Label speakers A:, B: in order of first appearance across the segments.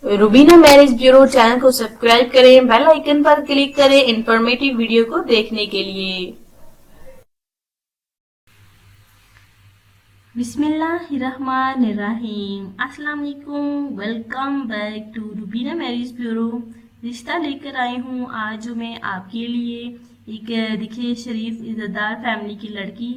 A: Rubina marriage bureau channel को subscribe करें, bell icon पर क्लिक करें इंफॉर्मेटिव वीडियो को देखने के लिए। बिस्मिल्लाहिर्रहमानिर्रहीम। अस्सलाम वालेकुम, welcome back to Rubina marriage bureau. रिश्ता लेकर आई हूँ आज जो मैं आपके लिए एक देखिए शरीफ इज्जतदार फैमिली की लड़की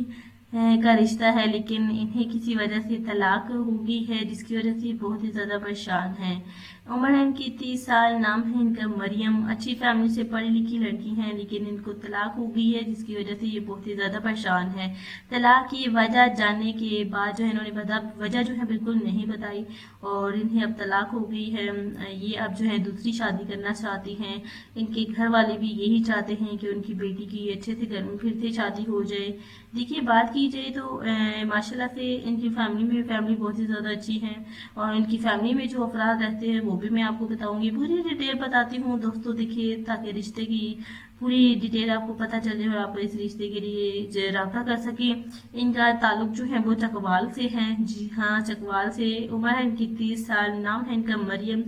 A: का रिश्ता है, लेकिन इन्हें किसी वजह से तलाक हो गई है, जिसकी वजह से बहुत ही ज़्यादा परेशान है। उम्र है इनकी 30 साल, नाम है इनका मरियम। अच्छी फैमिली से पढ़ी लिखी लड़की हैं, लेकिन इनको तलाक हो गई है, जिसकी वजह से ये बहुत ही ज़्यादा परेशान है। तलाक की वजह जानने के बाद जो है इन्होंने वजह जो है बिल्कुल नहीं बताई और इन्हें अब तलाक हो गई है। ये अब जो है दूसरी शादी करना चाहती हैं। इनके घर वाले भी यही चाहते हैं कि उनकी बेटी की अच्छे से घर में फिर से शादी हो जाए। देखिए बात की जाए तो माशाल्लाह से इनकी फैमिली बहुत ही ज़्यादा अच्छी है और इनकी फैमिली में जो अफराद रहते हैं वो भी मैं आपको बताऊंगी, पूरी डिटेल बताती हूँ दोस्तों। देखिए ताकि रिश्ते की पूरी डिटेल आपको पता चले और आप इस रिश्ते के लिए रब्ता कर सके। इनका ताल्लुक जो है वो चकवाल से है। जी हाँ, चकवाल से। उम्र है इनकी 30 साल, नाम है इनका मरियम।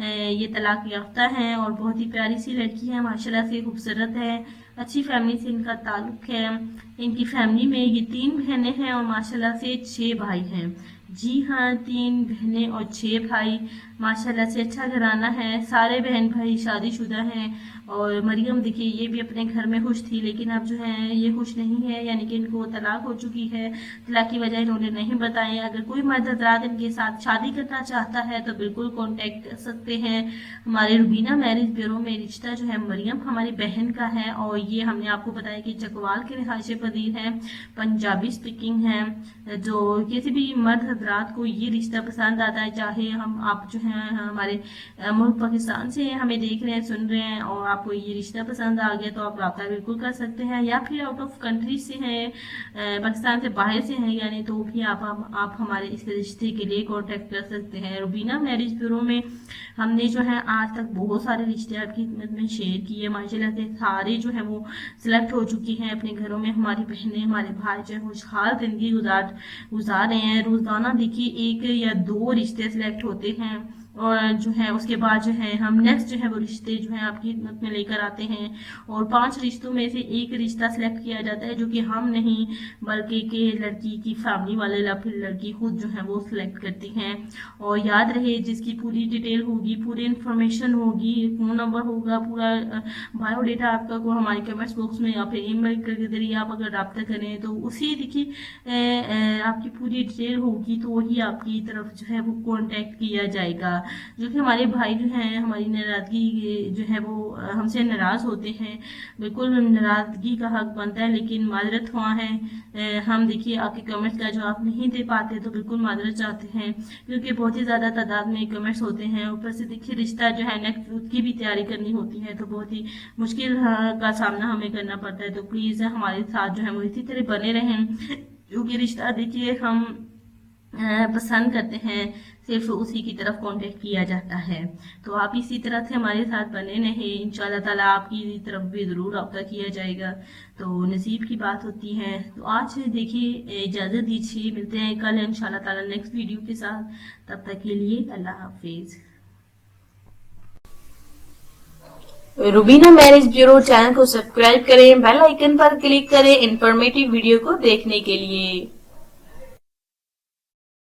A: ये तलाक याफ्ता है और बहुत ही प्यारी सी लड़की है, माशाल्लाह से खूबसूरत है। अच्छी फैमिली से इनका ताल्लुक है। इनकी फैमिली में ये 3 बहनें हैं और माशाल्लाह से 6 भाई हैं। जी हाँ, 3 बहनें और 6 भाई। माशाल्लाह से अच्छा घराना है। सारे बहन भाई शादीशुदा हैं और मरियम देखिए ये भी अपने घर में खुश थी, लेकिन अब जो है ये खुश नहीं है, यानी कि इनको तलाक हो चुकी है। तलाक की वजह इन्होंने नहीं बताई। अगर कोई मर्द हज़रात इनके साथ शादी करना चाहता है तो बिल्कुल कांटेक्ट कर सकते हैं हमारे रुबीना मैरिज ब्यूरो में। रिश्ता जो है मरियम हमारी बहन का है और ये हमने आपको बताया कि चकवाल के रिहायशी पदीर है, पंजाबी स्पीकिंग है। जो किसी भी मर्द हजरात को ये रिश्ता पसंद आता है, चाहे आप जो है हमारे मुल्क पाकिस्तान से हमें देख रहे हैं, सुन रहे हैं और आपको ये रिश्ता पसंद आ गया तो आप रब्ता बिल्कुल कर सकते हैं, या फिर आउट ऑफ कंट्री से हैं, पाकिस्तान से बाहर से हैं यानी, तो भी आप हमारे इस रिश्ते के लिए कांटेक्ट कर सकते हैं। रुबीना मैरिज ब्यूरो में हमने जो है आज तक बहुत सारे रिश्ते आपकी खिदमत में शेयर किए। माशाल्लाह से सारे जो है वो सिलेक्ट हो चुकी हैं अपने घरों में। हमारी बहनें हमारे भाई जो है खुशहाल जिंदगी गुजार रहे हैं। रोजाना देखिए 1 या 2 रिश्ते सिलेक्ट होते हैं और जो है उसके बाद जो है हम नेक्स्ट जो है वो रिश्ते जो है आपकी खिदमत में लेकर आते हैं और 5 रिश्तों में से एक रिश्ता सिलेक्ट किया जाता है, जो कि हम नहीं बल्कि के लड़की की फैमिली वाले या फिर लड़की खुद जो है वो सिलेक्ट करती हैं। और याद रहे जिसकी पूरी डिटेल होगी, पूरी इन्फॉर्मेशन होगी, फोन नंबर होगा, पूरा बायोडेटा आपका को हमारे कमेंट्स बॉक्स में या फिर ईमेल के जरिए आप अगर रब्ता करें तो उसी देखिए आपकी पूरी डिटेल होगी तो वही आपकी तरफ जो है वो कॉन्टेक्ट किया जाएगा। जो कि हमारे भाई जो हैं हमारी नाराजगी जो है वो हमसे नाराज होते हैं, बिल्कुल नाराजगी का हक बनता है, लेकिन माजरत हुआ है। हम देखिए आपके कमेंट्स का जवाब नहीं दे पाते तो बिल्कुल माजरत चाहते हैं, क्योंकि बहुत ही ज्यादा तादाद में कमेंट्स होते हैं। ऊपर से देखिए रिश्ता जो है नेक्स्ट उसकी भी तैयारी करनी होती है तो बहुत ही मुश्किल का सामना हमें करना पड़ता है। तो प्लीज हमारे साथ जो है वो इसी तरह बने रहें, क्योंकि रिश्ता देखिए हम पसंद करते हैं, सिर्फ उसी की तरफ कांटेक्ट किया जाता है। तो आप इसी तरह से हमारे साथ बने रहें, इंशाल्लाह ताला आपकी तरफ भी ज़रूर रब्ता किया जाएगा। तो नसीब की बात होती है। तो आज देखिए इजाज़त दीजिए, मिलते हैं कल इंशाल्लाह ताला नेक्स्ट वीडियो के साथ। तब तक के लिए अल्लाह हाफिज। रुबीना मैरिज ब्यूरो चैनल को सब्सक्राइब करें, बेल आइकन पर क्लिक करें इंफॉर्मेटिव वीडियो को देखने के लिए।